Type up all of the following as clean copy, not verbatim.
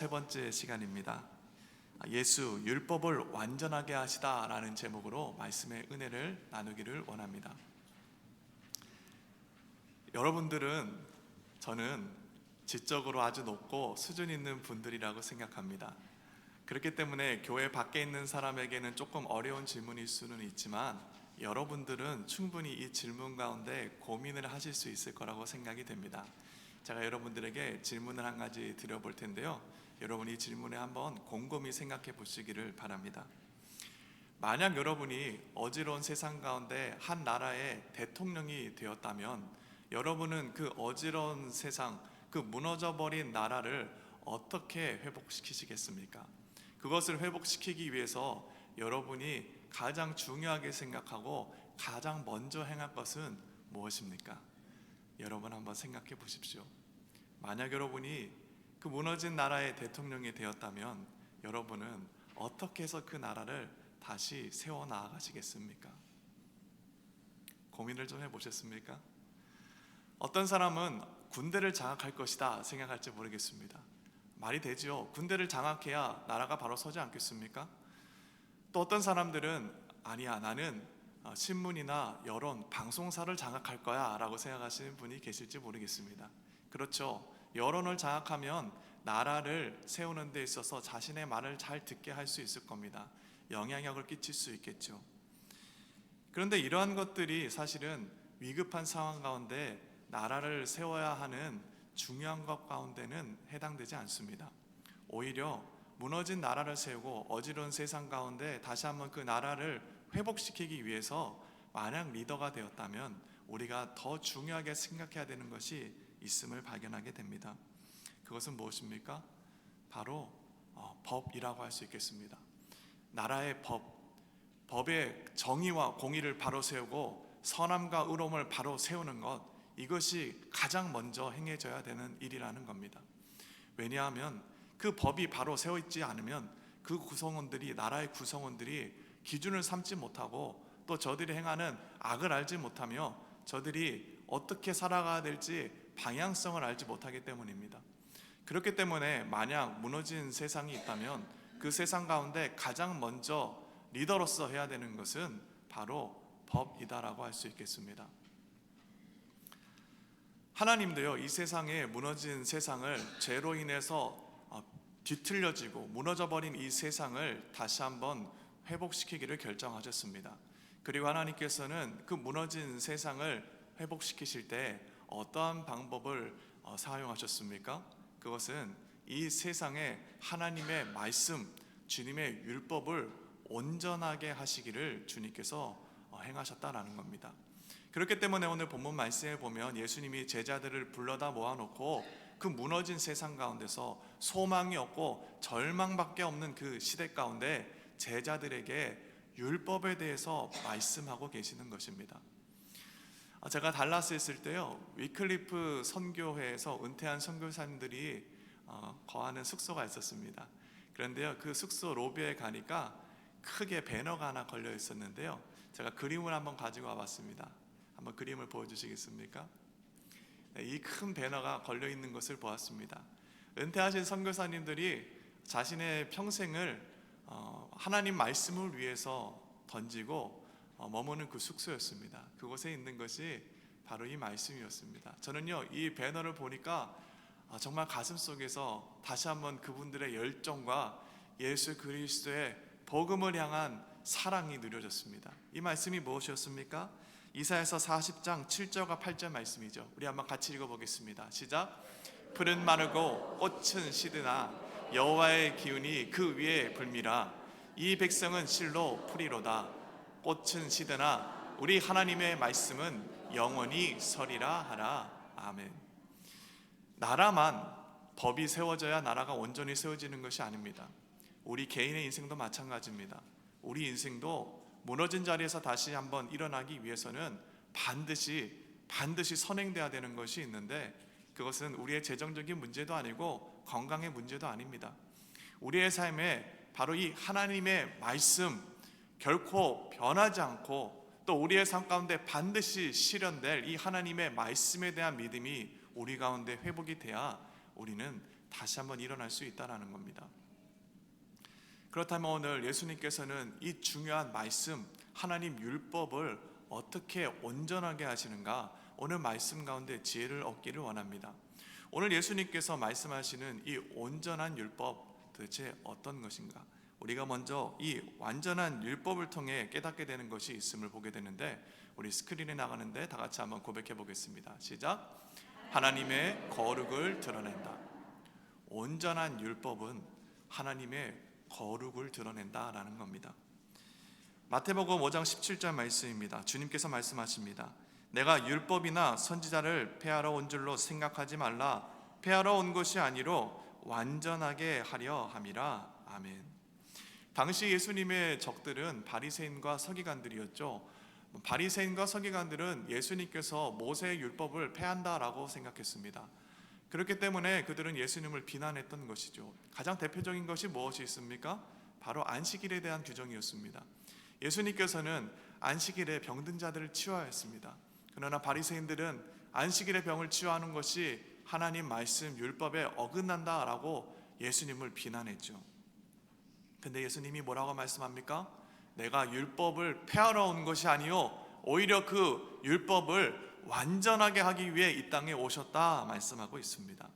세 번째 시간입니다. 예수 율법을 완전하게 하시다라는 제목으로 말씀의 은혜를 나누기를 원합니다. 여러분들은 저는 지적으로 아주 높고 수준 있는 분들이라고 생각합니다. 그렇기 때문에 교회 밖에 있는 사람에게는 조금 어려운 질문일 수는 있지만 여러분들은 충분히 이 질문 가운데 고민을 하실 수 있을 거라고 생각이 됩니다. 제가 여러분들에게 질문을 한 가지 드려볼 텐데요, 여러분이 질문에 한번 곰곰이 생각해 보시기를 바랍니다. 만약 여러분이 어지러운 세상 가운데 한 나라의 대통령이 되었다면 여러분은 그 어지러운 세상, 그 무너져버린 나라를 어떻게 회복시키시겠습니까? 그것을 회복시키기 위해서 여러분이 가장 중요하게 생각하고 가장 먼저 행할 것은 무엇입니까? 여러분 한번 생각해 보십시오. 만약 여러분이 그 무너진 나라의 대통령이 되었다면 여러분은 어떻게 해서 그 나라를 다시 세워 나아가시겠습니까? 고민을 좀 해보셨습니까? 어떤 사람은 군대를 장악할 것이다 생각할지 모르겠습니다. 말이 되죠. 군대를 장악해야 나라가 바로 서지 않겠습니까? 또 어떤 사람들은 아니야, 나는 신문이나 여론, 방송사를 장악할 거야 라고 생각하시는 분이 계실지 모르겠습니다. 그렇죠. 여론을 장악하면 나라를 세우는 데 있어서 자신의 말을 잘 듣게 할 수 있을 겁니다. 영향력을 끼칠 수 있겠죠. 그런데 이러한 것들이 사실은 위급한 상황 가운데 나라를 세워야 하는 중요한 것 가운데는 해당되지 않습니다. 오히려 무너진 나라를 세우고 어지러운 세상 가운데 다시 한번 그 나라를 회복시키기 위해서 만약 리더가 되었다면 우리가 더 중요하게 생각해야 되는 것이 있음을 발견하게 됩니다. 그것은 무엇입니까? 바로 법이라고 할 수 있겠습니다. 나라의 법의 정의와 공의를 바로 세우고 선함과 의로움을 바로 세우는 것, 이것이 가장 먼저 행해져야 되는 일이라는 겁니다. 왜냐하면 그 법이 바로 세워 있지 않으면 그 구성원들이, 나라의 구성원들이 기준을 삼지 못하고 또 저들이 행하는 악을 알지 못하며 저들이 어떻게 살아가야 될지 방향성을 알지 못하기 때문입니다. 그렇기 때문에 만약 무너진 세상이 있다면 그 세상 가운데 가장 먼저 리더로서 해야 되는 것은 바로 법이다라고 할 수 있겠습니다. 하나님도요, 이 세상에 무너진 세상을 죄로 인해서 뒤틀려지고 무너져버린 이 세상을 다시 한번 회복시키기를 결정하셨습니다. 그리고 하나님께서는 그 무너진 세상을 회복시키실 때 어떠한 방법을 사용하셨습니까? 그것은 이 세상에 하나님의 말씀, 주님의 율법을 온전하게 하시기를 주님께서 행하셨다라는 겁니다. 그렇기 때문에 오늘 본문 말씀에 보면 예수님이 제자들을 불러다 모아놓고 그 무너진 세상 가운데서 소망이 없고 절망밖에 없는 그 시대 가운데 제자들에게 율법에 대해서 말씀하고 계시는 것입니다. 제가 달라스에 있을 때요, 위클리프 선교회에서 은퇴한 선교사님들이 거하는 숙소가 있었습니다. 그런데요, 그 숙소 로비에 가니까 크게 배너가 하나 걸려 있었는데요, 제가 그림을 한번 가지고 와봤습니다. 한번 그림을 보여주시겠습니까? 이 큰 배너가 걸려 있는 것을 보았습니다. 은퇴하신 선교사님들이 자신의 평생을 하나님 말씀을 위해서 던지고 머무는 그 숙소였습니다. 그곳에 있는 것이 바로 이 말씀이었습니다. 저는요, 이 배너를 보니까 정말 가슴 속에서 다시 한번 그분들의 열정과 예수 그리스도의 복음을 향한 사랑이 느껴졌습니다. 이 말씀이 무엇이었습니까? 이사야서 40장 7절과 8절 말씀이죠. 우리 한번 같이 읽어보겠습니다. 시작. 풀은 마르고 꽃은 시드나 여호와의 기운이 그 위에 불미라. 이 백성은 실로 풀이로다. 꽃은 시드나 우리 하나님의 말씀은 영원히 서리라 하라. 아멘. 나라만 법이 세워져야 나라가 온전히 세워지는 것이 아닙니다. 우리 개인의 인생도 마찬가지입니다. 우리 인생도 무너진 자리에서 다시 한번 일어나기 위해서는 반드시 선행돼야 되는 것이 있는데, 그것은 우리의 재정적인 문제도 아니고 건강의 문제도 아닙니다. 우리의 삶에 바로 이 하나님의 말씀, 결코 변하지 않고 또 우리의 삶 가운데 반드시 실현될 이 하나님의 말씀에 대한 믿음이 우리 가운데 회복이 돼야 우리는 다시 한번 일어날 수 있다는 겁니다. 그렇다면 오늘 예수님께서는 이 중요한 말씀, 하나님 율법을 어떻게 온전하게 하시는가, 오늘 말씀 가운데 지혜를 얻기를 원합니다. 오늘 예수님께서 말씀하시는 이 온전한 율법, 도대체 어떤 것인가? 우리가 먼저 이 완전한 율법을 통해 깨닫게 되는 것이 있음을 보게 되는데, 우리 스크린에 나가는데 다 같이 한번 고백해 보겠습니다. 시작. 하나님의 거룩을 드러낸다. 온전한 율법은 하나님의 거룩을 드러낸다라는 겁니다. 마태복음 5장 17절 말씀입니다. 주님께서 말씀하십니다. 내가 율법이나 선지자를 폐하러 온 줄로 생각하지 말라. 폐하러 온 것이 아니로 완전하게 하려 함이라. 아멘. 당시 예수님의 적들은 바리새인과 서기관들이었죠. 바리새인과 서기관들은 예수님께서 모세의 율법을 폐한다라고 생각했습니다. 그렇기 때문에 그들은 예수님을 비난했던 것이죠. 가장 대표적인 것이 무엇이 있습니까? 바로 안식일에 대한 규정이었습니다. 예수님께서는 안식일에 병든 자들을 치유해야 했습니다. 그러나 바리새인들은 안식일에 병을 치유하는 것이 하나님 말씀 율법에 어긋난다라고 예수님을 비난했죠. 근데 예수님이 뭐라고 말씀합니까? 내가 율법을 폐하러 온 것이 아니요 오히려 그 율법을 완전하게 하기 위해 이 땅에 오셨다 말씀하고 있습니다.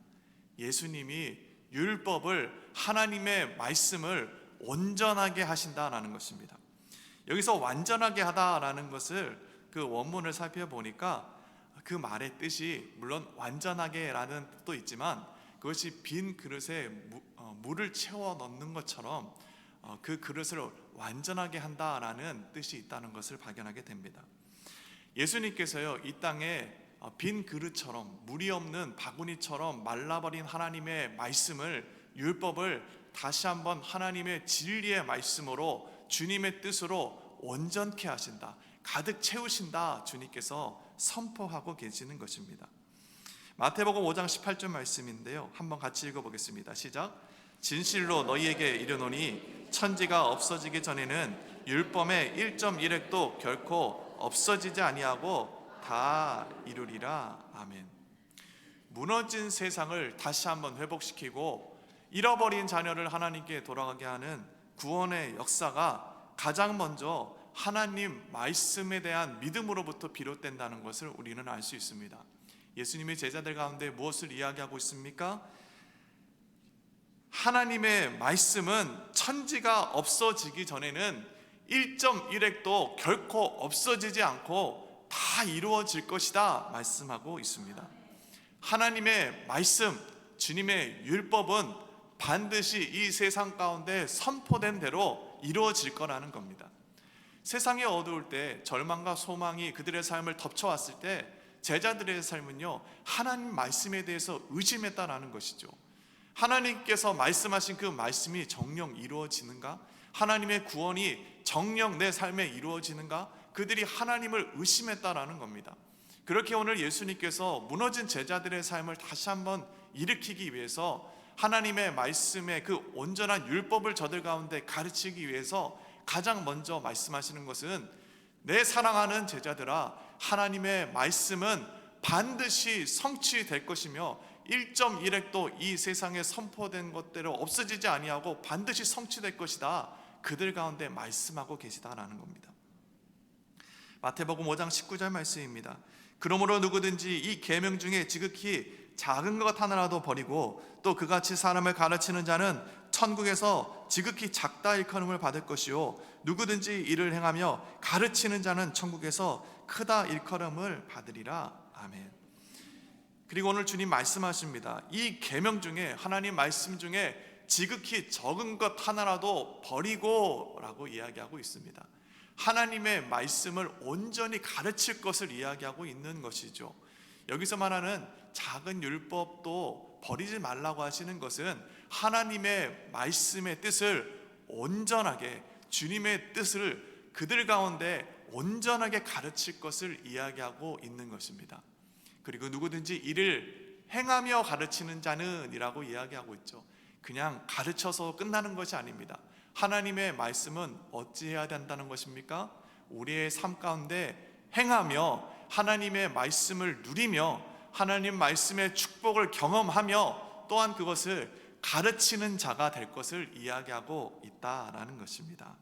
예수님이 율법을, 하나님의 말씀을 온전하게 하신다라는 것입니다. 여기서 완전하게 하다라는 것을 그 원문을 살펴보니까 그 말의 뜻이 물론 완전하게 라는 뜻도 있지만, 그것이 빈 그릇에 물을 채워 넣는 것처럼 그 그릇을 완전하게 한다라는 뜻이 있다는 것을 발견하게 됩니다. 예수님께서요, 이 땅에 빈 그릇처럼, 물이 없는 바구니처럼 말라버린 하나님의 말씀을, 율법을 다시 한번 하나님의 진리의 말씀으로, 주님의 뜻으로 온전케 하신다, 가득 채우신다, 주님께서 선포하고 계시는 것입니다. 마태복음 5장 18절 말씀인데요, 한번 같이 읽어보겠습니다. 시작. 진실로 너희에게 이르노니 천지가 없어지기 전에는 율법의 1.1획도 결코 없어지지 아니하고 다 이루리라. 아멘. 무너진 세상을 다시 한번 회복시키고 잃어버린 자녀를 하나님께 돌아가게 하는 구원의 역사가 가장 먼저 하나님 말씀에 대한 믿음으로부터 비롯된다는 것을 우리는 알 수 있습니다. 예수님의 제자들 가운데 무엇을 이야기하고 있습니까? 하나님의 말씀은 천지가 없어지기 전에는 1.1획도 결코 없어지지 않고 다 이루어질 것이다 말씀하고 있습니다. 하나님의 말씀, 주님의 율법은 반드시 이 세상 가운데 선포된 대로 이루어질 거라는 겁니다. 세상이 어두울 때, 절망과 소망이 그들의 삶을 덮쳐왔을 때 제자들의 삶은요, 하나님 말씀에 대해서 의심했다라는 것이죠. 하나님께서 말씀하신 그 말씀이 정녕 이루어지는가? 하나님의 구원이 정녕 내 삶에 이루어지는가? 그들이 하나님을 의심했다라는 겁니다. 그렇게 오늘 예수님께서 무너진 제자들의 삶을 다시 한번 일으키기 위해서 하나님의 말씀의 그 온전한 율법을 저들 가운데 가르치기 위해서 가장 먼저 말씀하시는 것은, 내 사랑하는 제자들아, 하나님의 말씀은 반드시 성취될 것이며 1.1획도 이 세상에 선포된 것대로 없어지지 아니하고 반드시 성취될 것이다, 그들 가운데 말씀하고 계시다라는 겁니다. 마태복음 5장 19절 말씀입니다. 그러므로 누구든지 이 계명 중에 지극히 작은 것 하나라도 버리고 또 그같이 사람을 가르치는 자는 천국에서 지극히 작다 일컬음을 받을 것이요 누구든지 이를 행하며 가르치는 자는 천국에서 크다 일컬음을 받으리라. 아멘. 그리고 오늘 주님 말씀하십니다. 이 계명 중에, 하나님 말씀 중에 지극히 적은 것 하나라도 버리고 라고 이야기하고 있습니다. 하나님의 말씀을 온전히 가르칠 것을 이야기하고 있는 것이죠. 여기서 말하는 작은 율법도 버리지 말라고 하시는 것은 하나님의 말씀의 뜻을 온전하게, 주님의 뜻을 그들 가운데 온전하게 가르칠 것을 이야기하고 있는 것입니다. 그리고 누구든지 이를 행하며 가르치는 자는 이라고 이야기하고 있죠. 그냥 가르쳐서 끝나는 것이 아닙니다. 하나님의 말씀은 어찌해야 된다는 것입니까? 우리의 삶 가운데 행하며 하나님의 말씀을 누리며 하나님 말씀의 축복을 경험하며 또한 그것을 가르치는 자가 될 것을 이야기하고 있다라는 것입니다.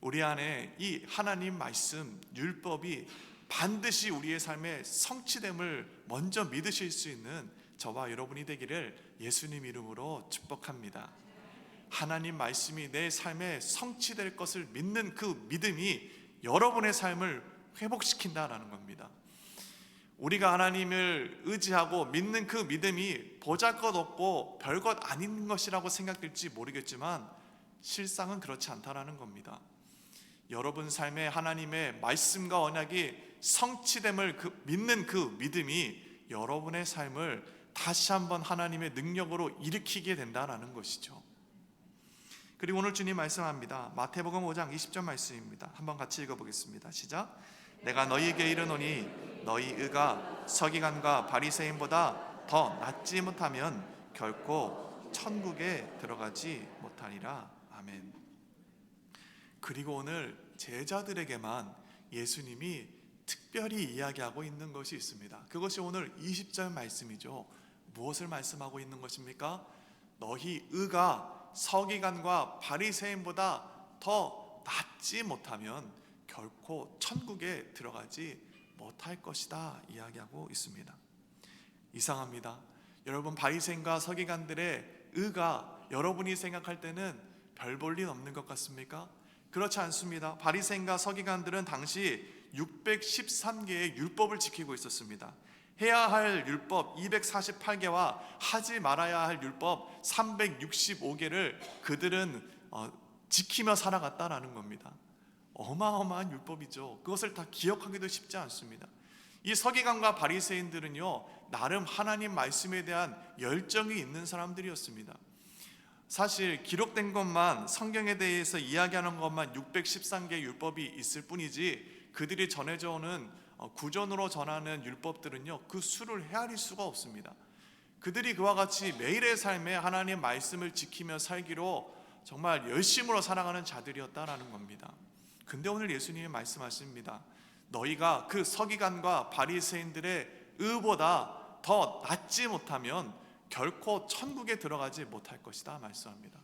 우리 안에 이 하나님 말씀, 율법이 반드시 우리의 삶의 성취됨을 먼저 믿으실 수 있는 저와 여러분이 되기를 예수님 이름으로 축복합니다. 하나님 말씀이 내 삶에 성취될 것을 믿는 그 믿음이 여러분의 삶을 회복시킨다라는 겁니다. 우리가 하나님을 의지하고 믿는 그 믿음이 보잘것없고 별것 아닌 것이라고 생각될지 모르겠지만 실상은 그렇지 않다라는 겁니다. 여러분 삶에 하나님의 말씀과 언약이 성취됨을 믿는 그 믿음이 여러분의 삶을 다시 한번 하나님의 능력으로 일으키게 된다는 것이죠. 그리고 오늘 주님 말씀합니다. 마태복음 5장 20절 말씀입니다. 한번 같이 읽어보겠습니다. 시작. 내가 너희에게 이르노니 너희 의가 서기관과 바리새인보다 더 낫지 못하면 결코 천국에 들어가지 못하리라. 아멘. 그리고 오늘 제자들에게만 예수님이 특별히 이야기하고 있는 것이 있습니다. 그것이 오늘 20절 말씀이죠. 무엇을 말씀하고 있는 것입니까? 너희 의가 서기관과 바리새인보다 더 낫지 못하면 결코 천국에 들어가지 못할 것이다 이야기하고 있습니다. 이상합니다. 여러분, 바리새인과 서기관들의 의가 여러분이 생각할 때는 별 볼 일 없는 것 같습니까? 그렇지 않습니다. 바리새인과 서기관들은 당시 613개의 율법을 지키고 있었습니다. 해야 할 율법 248개와 하지 말아야 할 율법 365개를 그들은 지키며 살아갔다라는 겁니다. 어마어마한 율법이죠. 그것을 다 기억하기도 쉽지 않습니다. 이 서기관과 바리새인들은요, 나름 하나님 말씀에 대한 열정이 있는 사람들이었습니다. 사실 기록된 것만, 성경에 대해서 이야기하는 것만 613개 율법이 있을 뿐이지 그들이 전해져 오는 구전으로 전하는 율법들은요, 그 수를 헤아릴 수가 없습니다. 그들이 그와 같이 매일의 삶에 하나님 말씀을 지키며 살기로 정말 열심으로 살아가는 자들이었다라는 겁니다. 근데 오늘 예수님이 말씀하십니다. 너희가 그 서기관과 바리새인들의 의보다 더 낫지 못하면 결코 천국에 들어가지 못할 것이다 말씀합니다.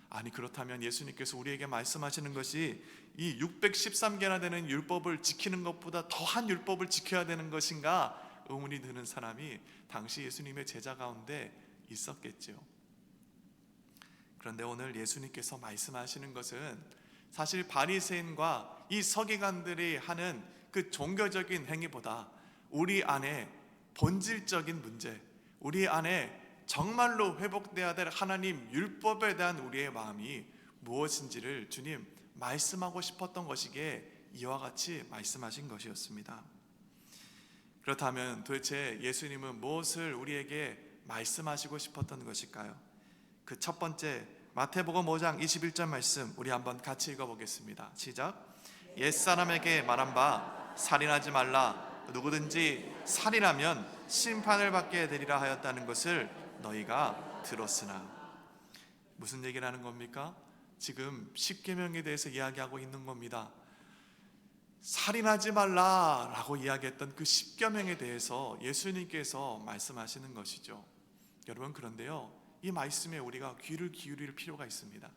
아니, 그렇다면 예수님께서 우리에게 말씀하시는 것이 이 613개나 되는 율법을 지키는 것보다 더한 율법을 지켜야 되는 것인가 의문이 드는 사람이 당시 예수님의 제자 가운데 있었겠죠. 그런데 오늘 예수님께서 말씀하시는 것은 사실 바리새인과 이 서기관들이 하는 그 종교적인 행위보다 우리 안에 본질적인 문제, 우리 안에 정말로 회복되어야 될 하나님 율법에 대한 우리의 마음이 무엇인지를 주님 말씀하고 싶었던 것이기에 이와 같이 말씀하신 것이었습니다. 그렇다면 도대체 예수님은 무엇을 우리에게 말씀하시고 싶었던 것일까요? 그 첫 번째, 마태복음 5장 21절 말씀 우리 한번 같이 읽어보겠습니다. 시작. 옛사람에게 말한 바 살인하지 말라, 누구든지 살인하면 심판을 받게 되리라 하였다는 것을 너희가 들었으나. 무슨 얘기를 하는 겁니까? 지금 십계명에 대해서 이야기하고 있는 겁니다. 살인하지 말라라고 이야기했던 그 십계명에 대해서 예수님께서 말씀하시는 것이죠. 여러분, 그런데요, 이 말씀에 우리가 귀를 기울일 필요가 있습니다.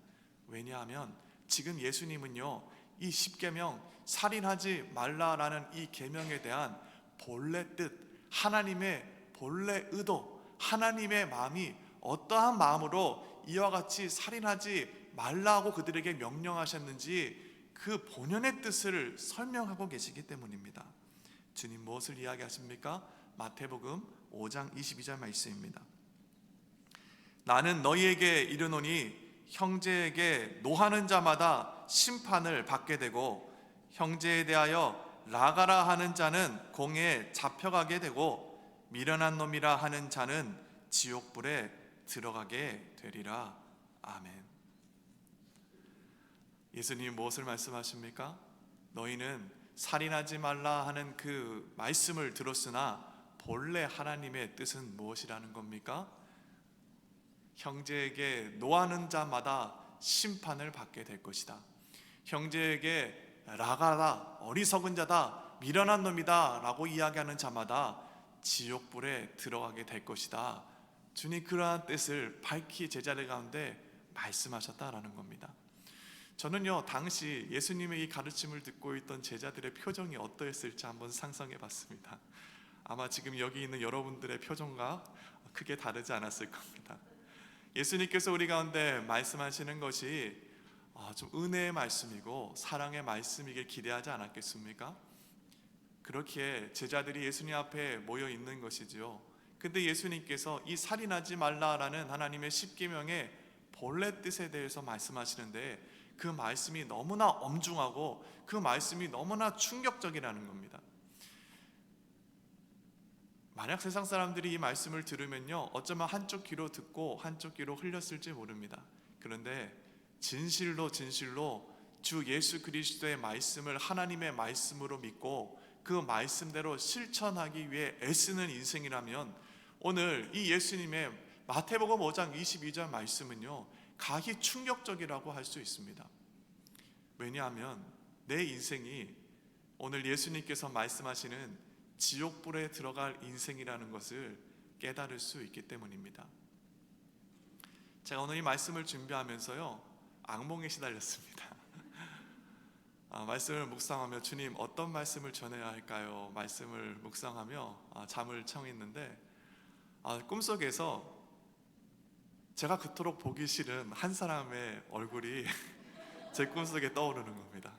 왜냐하면 지금 예수님은요, 이 십계명, 살인하지 말라라는 이 계명에 대한 본래 뜻, 하나님의 본래 의도, 하나님의 마음이 어떠한 마음으로 이와 같이 살인하지 말라고 그들에게 명령하셨는지 그 본연의 뜻을 설명하고 계시기 때문입니다. 주님 무엇을 이야기하십니까? 마태복음 5장 22절 말씀입니다. 나는 너희에게 이르노니 형제에게 노하는 자마다 심판을 받게 되고 형제에 대하여 라가라 하는 자는 공회에 잡혀가게 되고 미련한 놈이라 하는 자는 지옥불에 들어가게 되리라. 아멘. 예수님이 무엇을 말씀하십니까? 너희는 살인하지 말라 하는 그 말씀을 들었으나 본래 하나님의 뜻은 무엇이라는 겁니까? 형제에게 노하는 자마다 심판을 받게 될 것이다. 형제에게 라가다, 어리석은 자다, 미련한 놈이다 라고 이야기하는 자마다 지옥불에 들어가게 될 것이다. 주님 그러한 뜻을 밝히 제자들 가운데 말씀하셨다라는 겁니다. 저는요, 당시 예수님의 이 가르침을 듣고 있던 제자들의 표정이 어떠했을지 한번 상상해 봤습니다. 아마 지금 여기 있는 여러분들의 표정과 크게 다르지 않았을 겁니다. 예수님께서 우리 가운데 말씀하시는 것이 좀 은혜의 말씀이고 사랑의 말씀이길 기대하지 않았겠습니까? 그렇기에 제자들이 예수님 앞에 모여 있는 것이지요. 근데 예수님께서 이 살인하지 말라라는 하나님의 십계명의 본래 뜻에 대해서 말씀하시는데 그 말씀이 너무나 엄중하고 그 말씀이 너무나 충격적이라는 겁니다. 만약 세상 사람들이 이 말씀을 들으면요, 어쩌면 한쪽 귀로 듣고 한쪽 귀로 흘렸을지 모릅니다. 그런데 진실로 주 예수 그리스도의 말씀을 하나님의 말씀으로 믿고 그 말씀대로 실천하기 위해 애쓰는 인생이라면 오늘 이 예수님의 마태복음 5장 22절 말씀은요, 가히 충격적이라고 할 수 있습니다. 왜냐하면 내 인생이 오늘 예수님께서 말씀하시는 지옥불에 들어갈 인생이라는 것을 깨달을 수 있기 때문입니다. 제가 오늘 이 말씀을 준비하면서요, 악몽에 시달렸습니다. 말씀을 묵상하며 주님 어떤 말씀을 전해야 할까요? 말씀을 묵상하며 잠을 청했는데 꿈속에서 제가 그토록 보기 싫은 한 사람의 얼굴이 제 꿈속에 떠오르는 겁니다.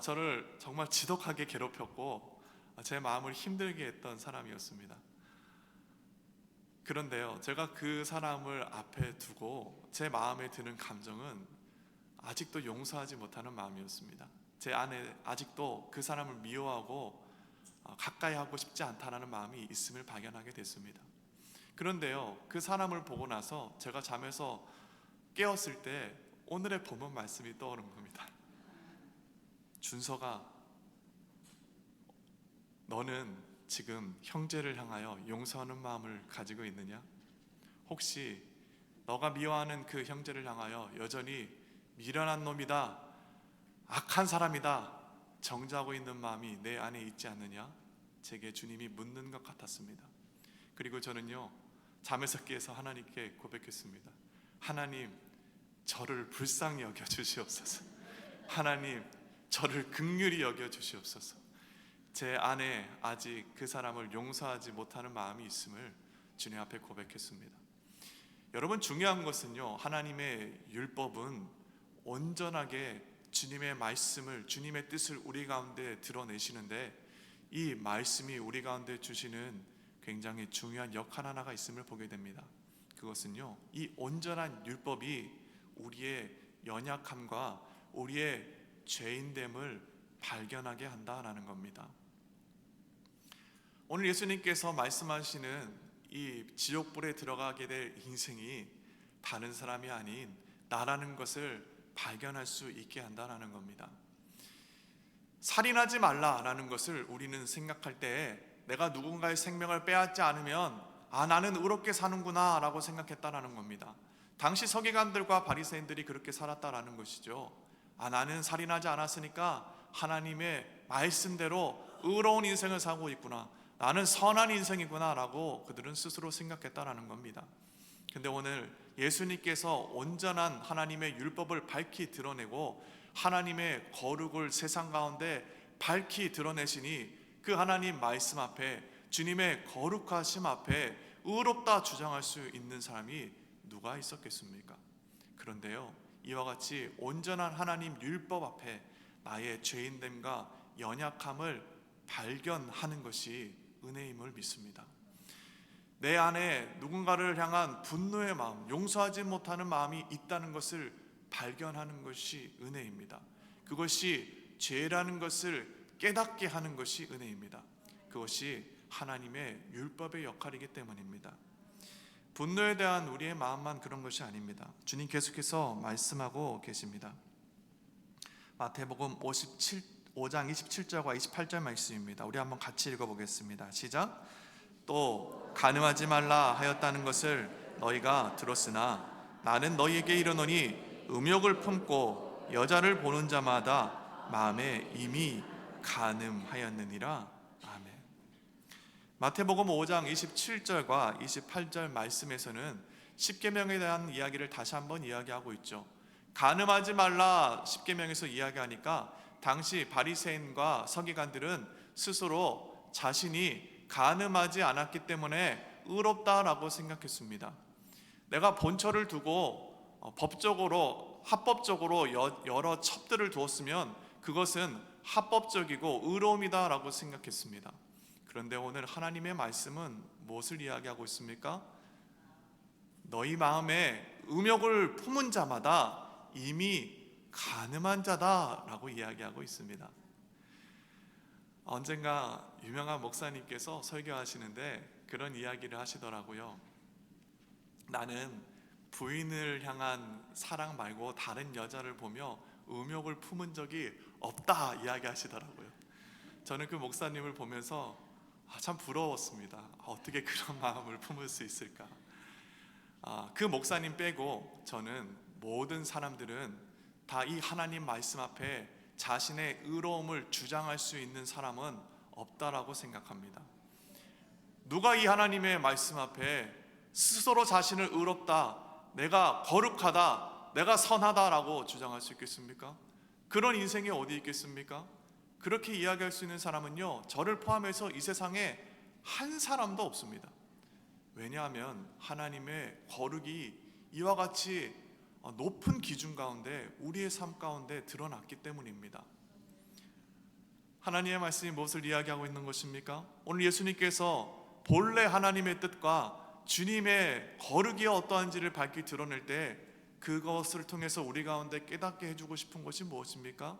저를 정말 지독하게 괴롭혔고 제 마음을 힘들게 했던 사람이었습니다. 그런데요, 제가 그 사람을 앞에 두고 제 마음에 드는 감정은 아직도 용서하지 못하는 마음이었습니다. 제 안에 아직도 그 사람을 미워하고 가까이 하고 싶지 않다는 마음이 있음을 발견하게 됐습니다. 그런데요, 그 사람을 보고 나서 제가 잠에서 깨었을 때 오늘의 본문 말씀이 떠오른 겁니다. 준서가, 너는 지금 형제를 향하여 용서하는 마음을 가지고 있느냐? 혹시 너가 미워하는 그 형제를 향하여 여전히 미련한 놈이다, 악한 사람이다 정죄하고 있는 마음이 내 안에 있지 않느냐? 제게 주님이 묻는 것 같았습니다. 그리고 저는요, 잠에서 깨서 하나님께 고백했습니다. 하나님, 저를 불쌍히 여겨 주시옵소서. 하나님, 저를 긍휼히 여겨 주시옵소서. 제 안에 아직 그 사람을 용서하지 못하는 마음이 있음을 주님 앞에 고백했습니다. 여러분, 중요한 것은요, 하나님의 율법은 온전하게 주님의 말씀을, 주님의 뜻을 우리 가운데 드러내시는데 이 말씀이 우리 가운데 주시는 굉장히 중요한 역할 하나가 있음을 보게 됩니다. 그것은요, 이 온전한 율법이 우리의 연약함과 우리의 죄인됨을 발견하게 한다라는 겁니다. 오늘 예수님께서 말씀하시는 이 지옥불에 들어가게 될 인생이 다른 사람이 아닌 나라는 것을 발견할 수 있게 한다라는 겁니다. 살인하지 말라라는 것을 우리는 생각할 때 내가 누군가의 생명을 빼앗지 않으면 나는 의롭게 사는구나 라고 생각했다라는 겁니다. 당시 서기관들과 바리새인들이 그렇게 살았다라는 것이죠. 나는 살인하지 않았으니까 하나님의 말씀대로 의로운 인생을 살고 있구나, 나는 선한 인생이구나 라고 그들은 스스로 생각했다라는 겁니다. 근데 오늘 예수님께서 온전한 하나님의 율법을 밝히 드러내고 하나님의 거룩을 세상 가운데 밝히 드러내시니 그 하나님 말씀 앞에, 주님의 거룩하심 앞에 의롭다 주장할 수 있는 사람이 누가 있었겠습니까? 그런데요, 이와 같이 온전한 하나님 율법 앞에 나의 죄인됨과 연약함을 발견하는 것이 은혜임을 믿습니다. 내 안에 누군가를 향한 분노의 마음, 용서하지 못하는 마음이 있다는 것을 발견하는 것이 은혜입니다. 그것이 죄라는 것을 깨닫게 하는 것이 은혜입니다. 그것이 하나님의 율법의 역할이기 때문입니다. 분노에 대한 우리의 마음만 그런 것이 아닙니다. 주님 계속해서 말씀하고 계십니다. 마태복음 5장 27절과 28절 말씀입니다. 우리 한번 같이 읽어보겠습니다. 시작. 또 간음하지 말라 하였다는 것을 너희가 들었으나 나는 너희에게 이르노니 음욕을 품고 여자를 보는 자마다 마음에 이미 간음하였느니라. 아멘. 마태복음 5장 27절과 28절 말씀에서는 십계명에 대한 이야기를 다시 한번 이야기하고 있죠. 간음하지 말라 십계명에서 이야기하니까 당시 바리새인과 서기관들은 스스로 자신이 간음하지 않았기 때문에 의롭다라고 생각했습니다. 내가 본처를 두고 법적으로 합법적으로 여러 첩들을 두었으면 그것은 합법적이고 의로움이다라고 생각했습니다. 그런데 오늘 하나님의 말씀은 무엇을 이야기하고 있습니까? 너희 마음에 음욕을 품은 자마다 이미 간음한 자다라고 이야기하고 있습니다. 언젠가 유명한 목사님께서 설교하시는데 그런 이야기를 하시더라고요. 나는 부인을 향한 사랑 말고 다른 여자를 보며 음욕을 품은 적이 없다 이야기하시더라고요. 저는 그 목사님을 보면서 참 부러웠습니다. 어떻게 그런 마음을 품을 수 있을까? 그 목사님 빼고 저는 모든 사람들은 다 이 하나님 말씀 앞에 자신의 의로움을 주장할 수 있는 사람은 없다라고 생각합니다. 누가 이 하나님의 말씀 앞에 스스로 자신을 의롭다, 내가 거룩하다, 내가 선하다라고 주장할 수 있겠습니까? 그런 인생이 어디 있겠습니까? 그렇게 이야기할 수 있는 사람은요, 저를 포함해서 이 세상에 한 사람도 없습니다. 왜냐하면 하나님의 거룩이 이와 같이 높은 기준 가운데 우리의 삶 가운데 드러났기 때문입니다. 하나님의 말씀이 무엇을 이야기하고 있는 것입니까? 오늘 예수님께서 본래 하나님의 뜻과 주님의 거룩이 어떠한지를 밝히 드러낼 때 그것을 통해서 우리 가운데 깨닫게 해주고 싶은 것이 무엇입니까?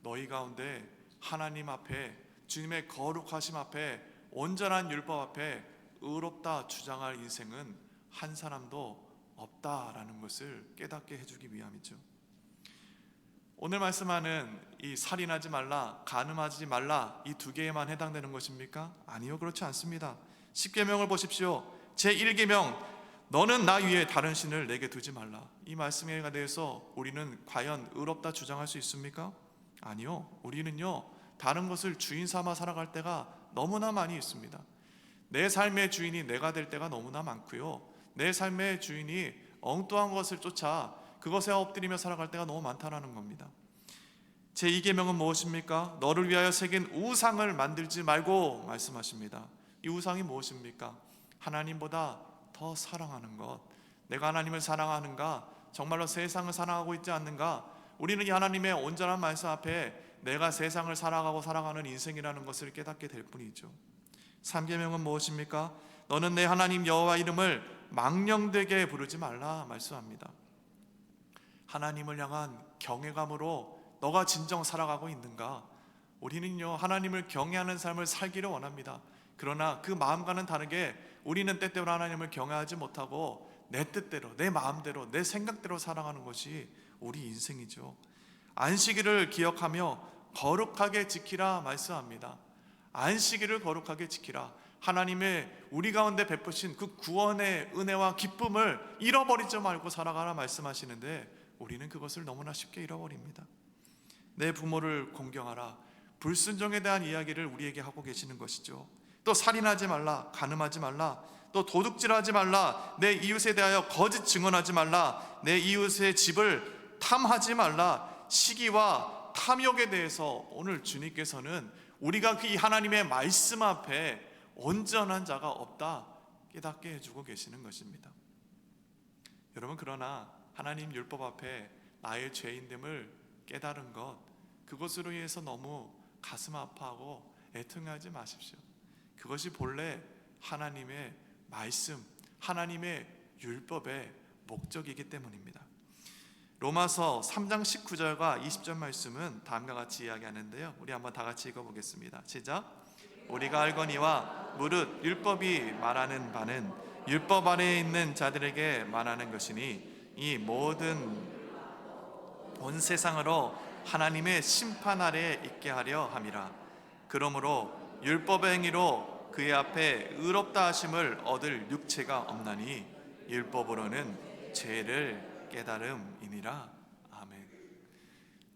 너희 가운데 하나님 앞에, 주님의 거룩하심 앞에, 온전한 율법 앞에 의롭다 주장할 인생은 한 사람도 없다라는 것을 깨닫게 해주기 위함이죠. 오늘 말씀하는 이 살인하지 말라, 간음하지 말라, 이 두 개에만 해당되는 것입니까? 아니요, 그렇지 않습니다. 십계명을 보십시오. 제1계명, 너는 나 위에 다른 신을 내게 두지 말라. 이 말씀에 대해서 우리는 과연 의롭다 주장할 수 있습니까? 아니요, 우리는요 다른 것을 주인 삼아 살아갈 때가 너무나 많이 있습니다. 내 삶의 주인이 내가 될 때가 너무나 많고요, 내 삶의 주인이 엉뚱한 것을 쫓아 그것에 엎드리며 살아갈 때가 너무 많다라는 겁니다. 제2계명은 무엇입니까? 너를 위하여 새긴 우상을 만들지 말고 말씀하십니다. 이 우상이 무엇입니까? 하나님보다 더 사랑하는 것. 내가 하나님을 사랑하는가? 정말로 세상을 사랑하고 있지 않는가? 우리는 이 하나님의 온전한 말씀 앞에 내가 세상을 살아가고 살아가는 인생이라는 것을 깨닫게 될 뿐이죠. 3계명은 무엇입니까? 너는 내 하나님 여호와 이름을 망령되게 부르지 말라 말씀합니다. 하나님을 향한 경외감으로 너가 진정 살아가고 있는가? 우리는요 하나님을 경외하는 삶을 살기를 원합니다. 그러나 그 마음과는 다르게 우리는 때때로 하나님을 경외하지 못하고 내 뜻대로, 내 마음대로, 내 생각대로 살아가는 것이 우리 인생이죠. 안식일을 기억하며 거룩하게 지키라 말씀합니다. 안식일을 거룩하게 지키라. 하나님의 우리 가운데 베푸신 그 구원의 은혜와 기쁨을 잃어버리지 말고 살아가라 말씀하시는데 우리는 그것을 너무나 쉽게 잃어버립니다. 내 부모를 공경하라, 불순종에 대한 이야기를 우리에게 하고 계시는 것이죠. 또 살인하지 말라, 간음하지 말라, 또 도둑질하지 말라, 내 이웃에 대하여 거짓 증언하지 말라, 내 이웃의 집을 탐하지 말라. 시기와 탐욕에 대해서 오늘 주님께서는 우리가 그 하나님의 말씀 앞에 온전한 자가 없다 깨닫게 해주고 계시는 것입니다. 여러분, 그러나 하나님 율법 앞에 나의 죄인됨을 깨달은 것, 그것으로 인해서 너무 가슴 아파하고 애통하지 마십시오. 그것이 본래 하나님의 말씀, 하나님의 율법의 목적이기 때문입니다. 로마서 3장 19절과 20절 말씀은 다음과 같이 이야기하는데요, 우리 한번 다 같이 읽어보겠습니다. 시작. 우리가 알거니와 무릇 율법이 말하는 바는 율법 아래에 있는 자들에게 말하는 것이니 이 모든 온 세상으로 하나님의 심판 아래에 있게 하려 함이라. 그러므로 율법의 행위로 그의 앞에 의롭다 하심을 얻을 육체가 없나니 율법으로는 죄를 깨달음이니라. 아멘.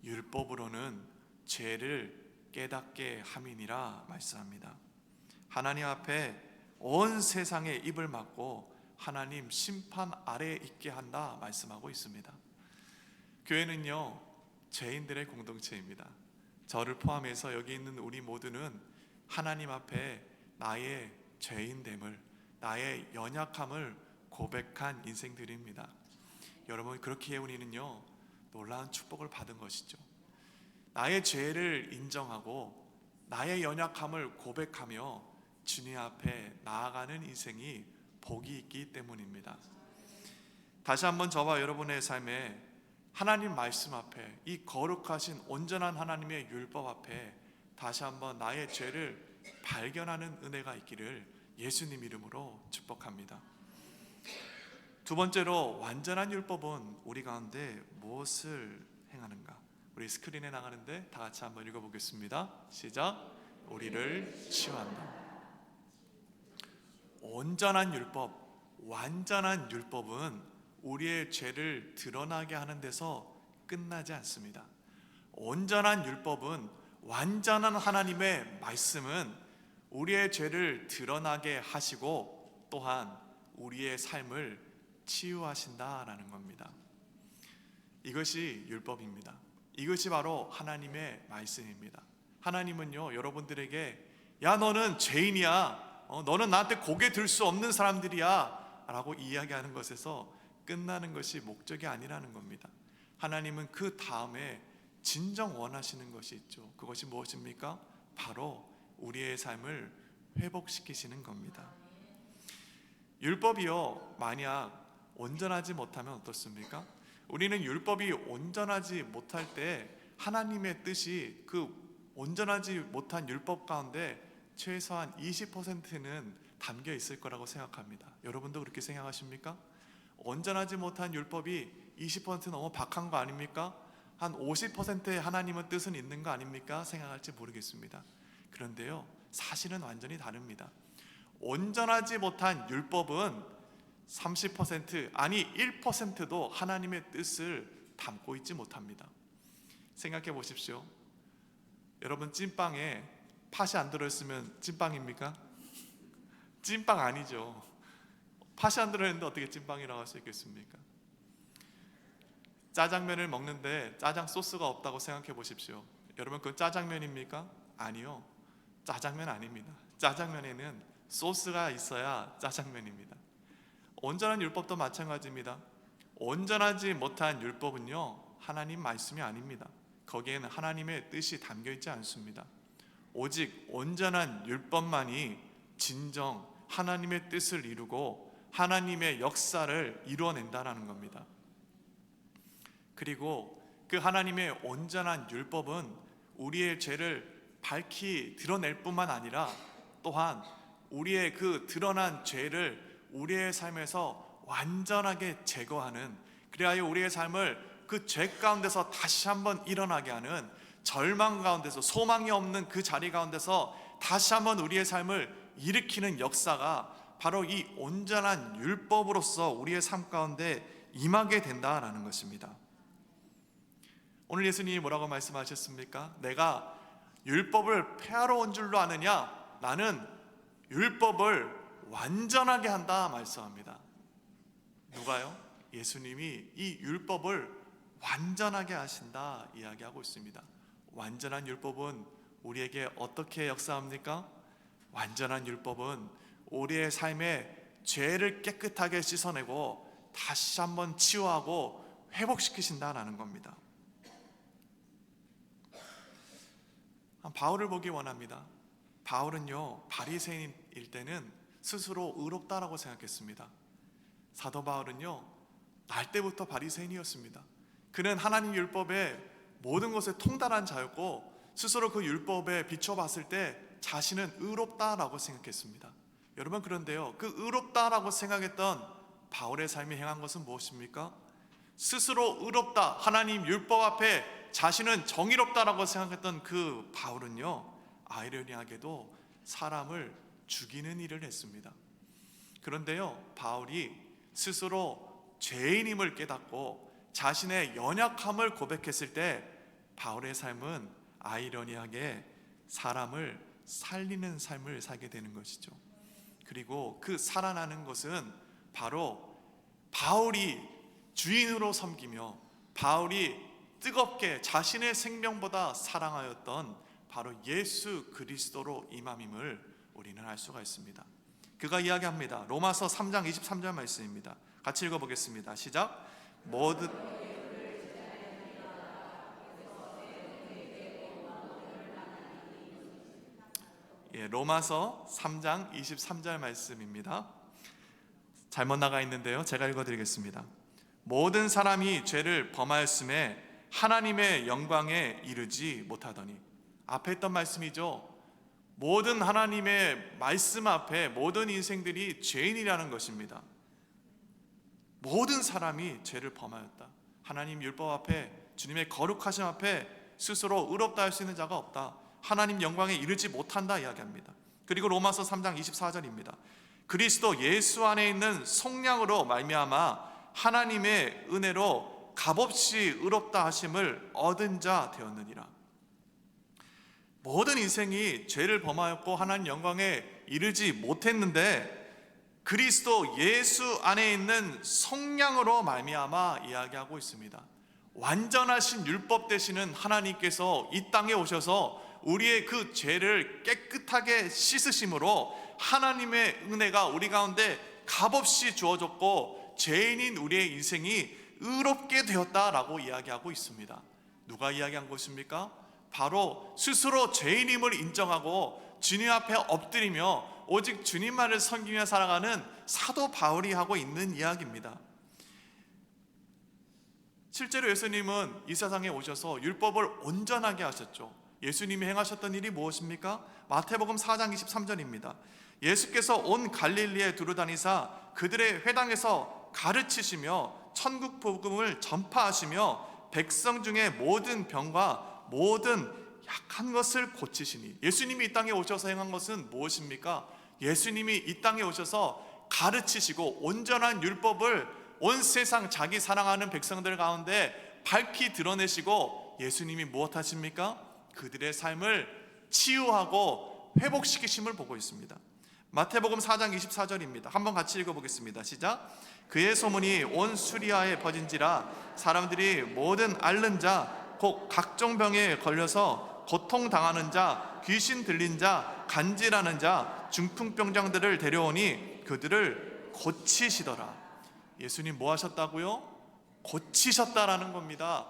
율법으로는 죄를 깨닫게 함이니라 말씀합니다. 하나님 앞에 온 세상의 입을 막고 하나님 심판 아래에 있게 한다 말씀하고 있습니다. 교회는요, 죄인들의 공동체입니다. 저를 포함해서 여기 있는 우리 모두는 하나님 앞에 나의 죄인됨을, 나의 연약함을 고백한 인생들입니다. 여러분, 그렇기에 우리는요, 놀라운 축복을 받은 것이죠. 나의 죄를 인정하고 나의 연약함을 고백하며 주님 앞에 나아가는 인생이 복이 있기 때문입니다. 다시 한번 저와 여러분의 삶에 하나님 말씀 앞에, 이 거룩하신 온전한 하나님의 율법 앞에 다시 한번 나의 죄를 발견하는 은혜가 있기를 예수님 이름으로 축복합니다. 두 번째로, 완전한 율법은 우리 가운데 무엇을 행하는가? 우리 스크린에 나가는데 다 같이 한번 읽어보겠습니다. 시작. 우리를 치유한다. 온전한 율법, 완전한 율법은 우리의 죄를 드러나게 하는 데서 끝나지 않습니다. 온전한 율법은, 완전한 하나님의 말씀은 우리의 죄를 드러나게 하시고 또한 우리의 삶을 치유하신다라는 겁니다. 이것이 율법입니다. 이것이 바로 하나님의 말씀입니다. 하나님은요, 여러분들에게 야, 너는 죄인이야, 너는 나한테 고개 들 수 없는 사람들이야 라고 이야기하는 것에서 끝나는 것이 목적이 아니라는 겁니다. 하나님은 그 다음에 진정 원하시는 것이 있죠. 그것이 무엇입니까? 바로 우리의 삶을 회복시키시는 겁니다. 율법이요, 만약 온전하지 못하면 어떻습니까? 우리는 율법이 온전하지 못할 때 하나님의 뜻이 그 온전하지 못한 율법 가운데 최소한 20%는 담겨 있을 거라고 생각합니다. 여러분도 그렇게 생각하십니까? 온전하지 못한 율법이 20% 너무 박한 거 아닙니까? 한 50%의 하나님의 뜻은 있는 거 아닙니까? 생각할지 모르겠습니다. 그런데요, 사실은 완전히 다릅니다. 온전하지 못한 율법은 30% 아니 1%도 하나님의 뜻을 담고 있지 못합니다. 생각해 보십시오. 여러분, 찐빵에 팥이 안 들어있으면 찐빵입니까? 찐빵 아니죠. 팥이 안 들어있는데 어떻게 찐빵이라고 할 수 있겠습니까? 짜장면을 먹는데 짜장 소스가 없다고 생각해 보십시오. 여러분, 그건 짜장면입니까? 아니요, 짜장면 아닙니다. 짜장면에는 소스가 있어야 짜장면입니다. 온전한 율법도 마찬가지입니다. 온전하지 못한 율법은요, 하나님 말씀이 아닙니다. 거기에는 하나님의 뜻이 담겨 있지 않습니다. 오직 온전한 율법만이 진정 하나님의 뜻을 이루고 하나님의 역사를 이루어낸다는 겁니다. 그리고 그 하나님의 온전한 율법은 우리의 죄를 밝히 드러낼 뿐만 아니라 또한 우리의 그 드러난 죄를 우리의 삶에서 완전하게 제거하는, 그리하여 우리의 삶을 그 죄 가운데서 다시 한번 일어나게 하는, 절망 가운데서 소망이 없는 그 자리 가운데서 다시 한번 우리의 삶을 일으키는 역사가 바로 이 온전한 율법으로서 우리의 삶 가운데 임하게 된다라는 것입니다. 오늘 예수님이 뭐라고 말씀하셨습니까? 내가 율법을 폐하러 온 줄로 아느냐? 나는 율법을 완전하게 한다 말씀합니다. 누가요? 예수님이 이 율법을 완전하게 하신다 이야기하고 있습니다. 완전한 율법은 우리에게 어떻게 역사합니까? 완전한 율법은 우리의 삶에 죄를 깨끗하게 씻어내고 다시 한번 치유하고 회복시키신다라는 겁니다. 바울을 보기 원합니다. 바울은요, 바리새인일 때는 스스로 의롭다라고 생각했습니다. 사도 바울은요, 날 때부터 바리새인이었습니다. 그는 하나님 율법의 모든 것에 통달한 자였고 스스로 그 율법에 비춰봤을 때 자신은 의롭다라고 생각했습니다. 여러분, 그런데요, 그 의롭다라고 생각했던 바울의 삶이 행한 것은 무엇입니까? 스스로 의롭다, 하나님 율법 앞에 자신은 정의롭다라고 생각했던 그 바울은요, 아이러니하게도 사람을 죽이는 일을 했습니다. 그런데요, 바울이 스스로 죄인임을 깨닫고 자신의 연약함을 고백했을 때 바울의 삶은 아이러니하게 사람을 살리는 삶을 살게 되는 것이죠. 그리고 그 살아나는 것은 바로 바울이 주인으로 섬기며 바울이 뜨겁게 자신의 생명보다 사랑하였던 바로 예수 그리스도로 임함임을 우리는 알 수가 있습니다. 그가 이야기합니다. 로마서 3장 23절 말씀입니다. 같이 읽어보겠습니다. 시작. 로마서 3장 23절 말씀입니다. 잘못 나가 있는데요, 제가 읽어드리겠습니다. 모든 사람이 죄를 범하였음에 하나님의 영광에 이르지 못하더니, 앞에 했던 말씀이죠. 모든 하나님의 말씀 앞에 모든 인생들이 죄인이라는 것입니다. 모든 사람이 죄를 범하였다. 하나님 율법 앞에, 주님의 거룩하심 앞에 스스로 의롭다 할 수 있는 자가 없다. 하나님 영광에 이르지 못한다 이야기합니다. 그리고 로마서 3장 24절입니다. 그리스도 예수 안에 있는 속량으로 말미암아 하나님의 은혜로 값없이 의롭다 하심을 얻은 자 되었느니라. 모든 인생이 죄를 범하였고 하나님 영광에 이르지 못했는데 그리스도 예수 안에 있는 속량으로 말미암아 이야기하고 있습니다. 완전하신 율법 되시는 하나님께서 이 땅에 오셔서 우리의 그 죄를 깨끗하게 씻으심으로 하나님의 은혜가 우리 가운데 값없이 주어졌고 죄인인 우리의 인생이 의롭게 되었다라고 이야기하고 있습니다. 누가 이야기한 것입니까? 바로 스스로 죄인임을 인정하고 주님 앞에 엎드리며 오직 주님만을 섬기며 살아가는 사도 바울이 하고 있는 이야기입니다. 실제로 예수님은 이 세상에 오셔서 율법을 온전하게 하셨죠. 예수님이 행하셨던 일이 무엇입니까? 마태복음 4장 23절입니다. 예수께서 온 갈릴리에 두루다니사 그들의 회당에서 가르치시며 천국 복음을 전파하시며 백성 중에 모든 병과 모든 약한 것을 고치시니. 예수님이 이 땅에 오셔서 행한 것은 무엇입니까? 예수님이 이 땅에 오셔서 가르치시고 온전한 율법을 온 세상 자기 사랑하는 백성들 가운데 밝히 드러내시고, 예수님이 무엇 하십니까? 그들의 삶을 치유하고 회복시키심을 보고 있습니다. 마태복음 4장 24절입니다. 한번 같이 읽어보겠습니다. 시작. 그의 소문이 온 수리아에 퍼진지라 사람들이 모든 앓는 자 곧 각종 병에 걸려서 고통당하는 자, 귀신 들린 자, 간질하는 자, 중풍병장들을 데려오니 그들을 고치시더라. 예수님 뭐 하셨다고요? 고치셨다라는 겁니다.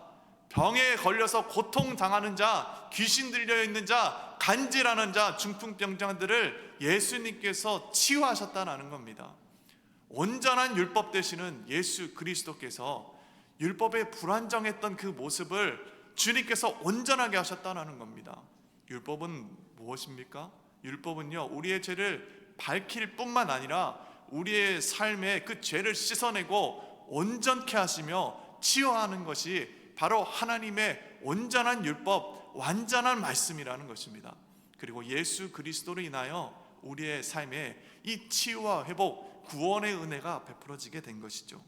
병에 걸려서 고통당하는 자, 귀신 들려있는 자, 간질하는 자, 중풍병장들을 예수님께서 치유하셨다는 겁니다. 온전한 율법 되시는 예수 그리스도께서 율법에 불안정했던 그 모습을 주님께서 온전하게 하셨다는 겁니다. 율법은 무엇입니까? 율법은요, 우리의 죄를 밝힐 뿐만 아니라 우리의 삶에 그 죄를 씻어내고 온전케 하시며 치유하는 것이 바로 하나님의 온전한 율법, 완전한 말씀이라는 것입니다. 그리고 예수 그리스도로 인하여 우리의 삶에 이 치유와 회복, 구원의 은혜가 베풀어지게 된 것이죠.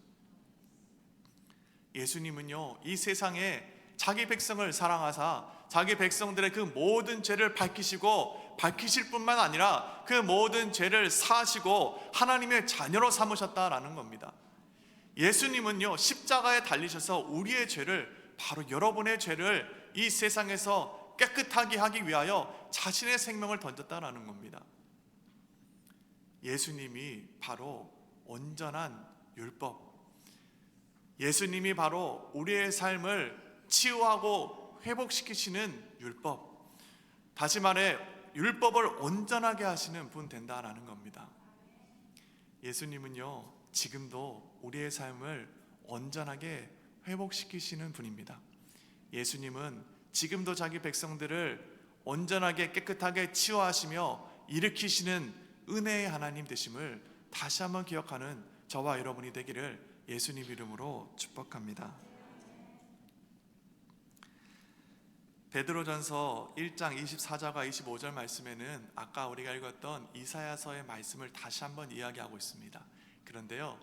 예수님은요, 이 세상에 자기 백성을 사랑하사 자기 백성들의 그 모든 죄를 밝히시고 밝히실 뿐만 아니라 그 모든 죄를 사하시고 하나님의 자녀로 삼으셨다라는 겁니다. 예수님은요, 십자가에 달리셔서 우리의 죄를, 바로 여러분의 죄를 이 세상에서 깨끗하게 하기 위하여 자신의 생명을 던졌다라는 겁니다. 예수님이 바로 온전한 율법, 예수님이 바로 우리의 삶을 치유하고 회복시키시는 율법, 다시 말해 율법을 온전하게 하시는 분 된다라는 겁니다. 예수님은요, 지금도 우리의 삶을 온전하게 회복시키시는 분입니다. 예수님은 지금도 자기 백성들을 온전하게 깨끗하게 치유하시며 일으키시는 은혜의 하나님 되심을 다시 한번 기억하는 저와 여러분이 되기를 예수님 이름으로 축복합니다. 베드로전서 1장 24절과 25절 말씀에는 아까 우리가 읽었던 이사야서의 말씀을 다시 한번 이야기하고 있습니다. 그런데요,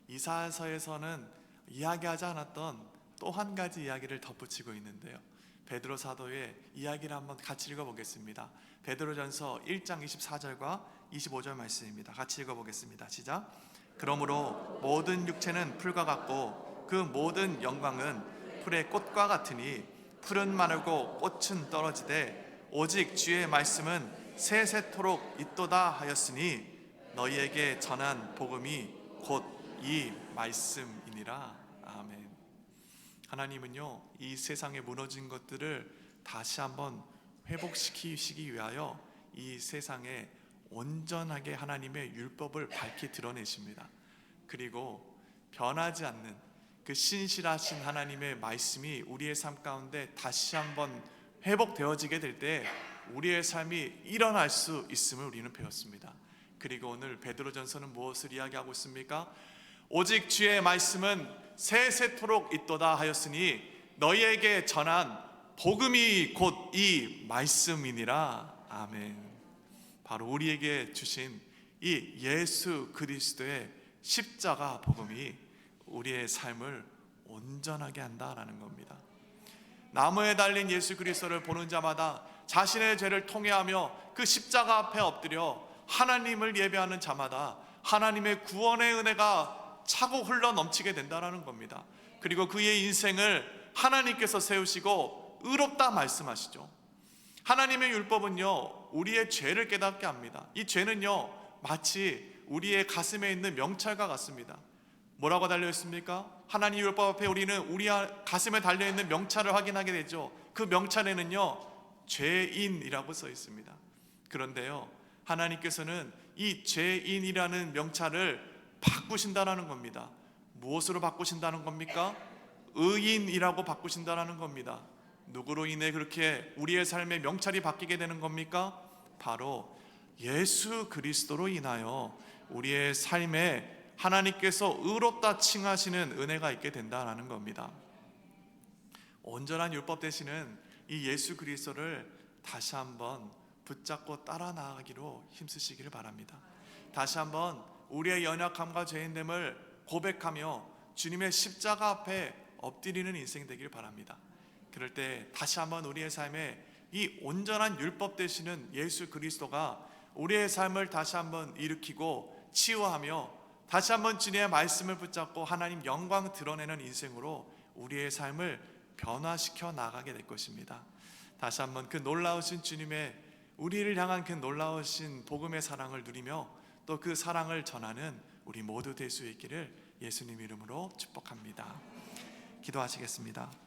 이사야서에서는 이야기하지 않았던 또 한 가지 이야기를 덧붙이고 있는데요, 베드로 사도의 이야기를 한번 같이 읽어보겠습니다. 베드로전서 1장 24절과 25절 말씀입니다. 같이 읽어보겠습니다. 시작. 그러므로 모든 육체는 풀과 같고 그 모든 영광은 풀의 꽃과 같으니 풀은 마르고 꽃은 떨어지되 오직 주의 말씀은 세세토록 있도다 하였으니 너희에게 전한 복음이 곧 이 말씀이니라. 아멘. 하나님은요, 이 세상에 무너진 것들을 다시 한번 회복시키시기 위하여 이 세상에 온전하게 하나님의 율법을 밝히 드러내십니다. 그리고 변하지 않는 그 신실하신 하나님의 말씀이 우리의 삶 가운데 다시 한번 회복되어지게 될 때 우리의 삶이 일어날 수 있음을 우리는 배웠습니다. 그리고 오늘 베드로전서는 무엇을 이야기하고 있습니까? 오직 주의 말씀은 세세토록 있도다 하였으니 너희에게 전한 복음이 곧 이 말씀이니라. 아멘. 바로 우리에게 주신 이 예수 그리스도의 십자가 복음이 우리의 삶을 온전하게 한다라는 겁니다. 나무에 달린 예수 그리스도를 보는 자마다 자신의 죄를 통회하며 그 십자가 앞에 엎드려 하나님을 예배하는 자마다 하나님의 구원의 은혜가 차고 흘러 넘치게 된다라는 겁니다. 그리고 그의 인생을 하나님께서 세우시고 의롭다 말씀하시죠. 하나님의 율법은요, 우리의 죄를 깨닫게 합니다. 이 죄는요, 마치 우리의 가슴에 있는 명찰과 같습니다. 뭐라고 달려 있습니까? 하나님 율법 앞에 우리는 우리 가슴에 달려 있는 명찰을 확인하게 되죠. 그 명찰에는요, 죄인이라고 써 있습니다. 그런데요, 하나님께서는 이 죄인이라는 명찰을 바꾸신다라는 겁니다. 무엇으로 바꾸신다는 겁니까? 의인이라고 바꾸신다라는 겁니다. 누구로 인해 그렇게 우리의 삶의 명찰이 바뀌게 되는 겁니까? 바로 예수 그리스도로 인하여 우리의 삶에 하나님께서 의롭다 칭하시는 은혜가 있게 된다라는 겁니다. 온전한 율법 되시는 이 예수 그리스도를 다시 한번 붙잡고 따라 나가기로 힘쓰시기를 바랍니다. 다시 한번 우리의 연약함과 죄인됨을 고백하며 주님의 십자가 앞에 엎드리는 인생 되길 바랍니다. 그럴 때 다시 한번 우리의 삶에 이 온전한 율법 되시는 예수 그리스도가 우리의 삶을 다시 한번 일으키고 치유하며 다시 한번 주님의 말씀을 붙잡고 하나님 영광 드러내는 인생으로 우리의 삶을 변화시켜 나가게 될 것입니다. 다시 한번 그 놀라우신 주님의 우리를 향한 그 놀라우신 복음의 사랑을 누리며 또 그 사랑을 전하는 우리 모두 될 수 있기를 예수님 이름으로 축복합니다. 기도하시겠습니다.